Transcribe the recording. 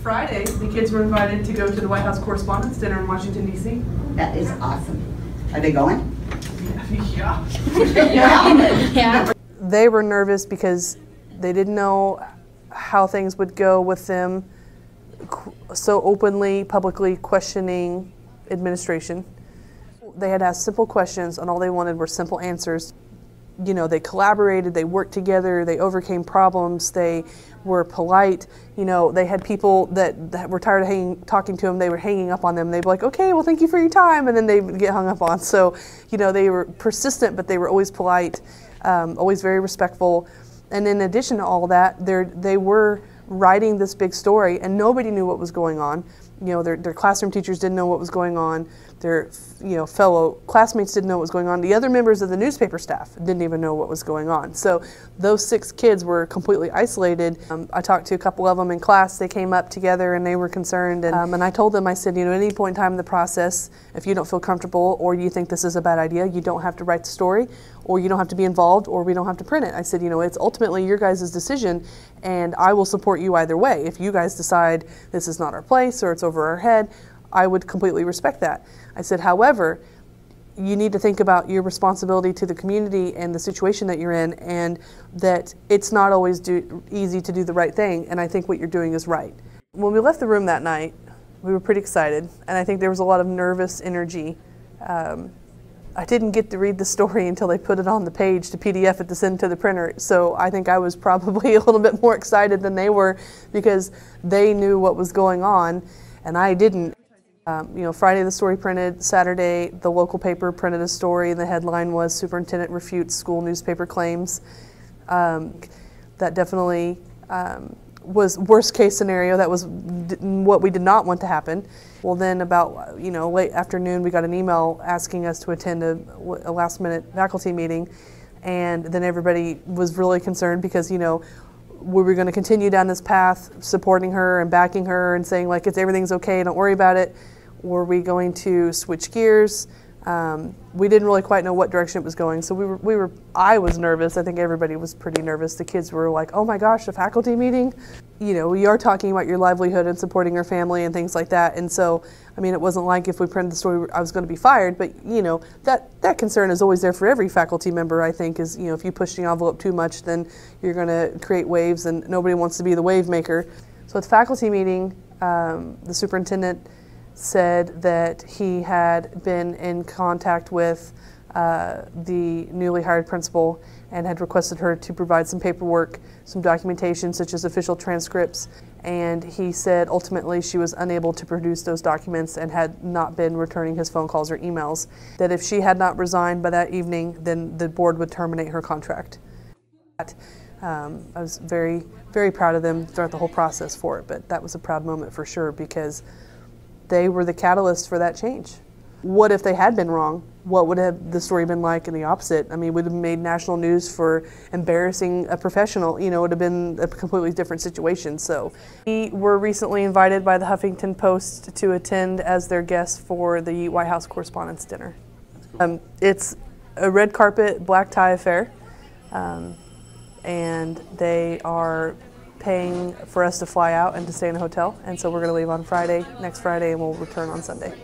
Friday, the kids were invited to go to the White House Correspondents Dinner in Washington, D.C. That is awesome. Are they going? Yeah. Yeah. They were nervous because they didn't know how things would go with them so openly, publicly questioning administration. They had asked simple questions and all they wanted were simple answers. You know, they collaborated, they worked together, they overcame problems, they were polite. You know, they had people that were tired of talking to them, they were hanging up on them. They'd be like, okay, well, thank you for your time, and then they would get hung up on. So, you know, they were persistent, but they were always polite, always very respectful. And in addition to all that, they were writing this big story, and nobody knew what was going on. You know, their classroom teachers didn't know what was going on. Their fellow classmates didn't know what was going on. The other members of the newspaper staff didn't even know what was going on. So those 6 kids were completely isolated. I talked to a couple of them in class. They came up together and they were concerned. And I told them, I said, you know, at any point in time in the process, if you don't feel comfortable or you think this is a bad idea, you don't have to write the story, or you don't have to be involved, or we don't have to print it. I said, you know, it's ultimately your guys' decision, and I will support you either way. If you guys decide this is not our place or it's over our head, I would completely respect that. I said, however, you need to think about your responsibility to the community and the situation that you're in, and that it's not always easy to do the right thing, and I think what you're doing is right. When we left the room that night, we were pretty excited, and I think there was a lot of nervous energy. I didn't get to read the story until they put it on the page to PDF it to send to the printer, so I think I was probably a little bit more excited than they were because they knew what was going on and I didn't. You know, Friday the story printed, Saturday the local paper printed a story and the headline was "Superintendent Refutes School Newspaper Claims." That definitely was worst case scenario. That was what we did not want to happen. Well, then about, you know, late afternoon we got an email asking us to attend a last minute faculty meeting, and then everybody was really concerned because, you know, we were going to continue down this path supporting her and backing her and saying like everything's okay, don't worry about it. Were we going to switch gears? We didn't really quite know what direction it was going, so I was nervous. I think everybody was pretty nervous. The kids were like, oh my gosh, a faculty meeting? You know, we are talking about your livelihood and supporting your family and things like that. And so, I mean, it wasn't like if we printed the story, I was going to be fired, but you know, that concern is always there for every faculty member, I think, is, you know, if you push the envelope too much, then you're going to create waves and nobody wants to be the wave maker. So at the faculty meeting, the superintendent said that he had been in contact with the newly hired principal and had requested her to provide some paperwork, some documentation such as official transcripts, and he said ultimately she was unable to produce those documents and had not been returning his phone calls or emails. That if she had not resigned by that evening, then the board would terminate her contract. I was very, very proud of them throughout the whole process for it, but that was a proud moment for sure because they were the catalyst for that change. What if they had been wrong? What would have the story been like in the opposite? I mean, would have made national news for embarrassing a professional. You know, it would have been a completely different situation. So we were recently invited by the Huffington Post to attend as their guests for the White House Correspondents Dinner. It's a red carpet, black tie affair, and they are paying for us to fly out and to stay in a hotel, and so we're going to leave on Friday, next Friday, and we'll return on Sunday.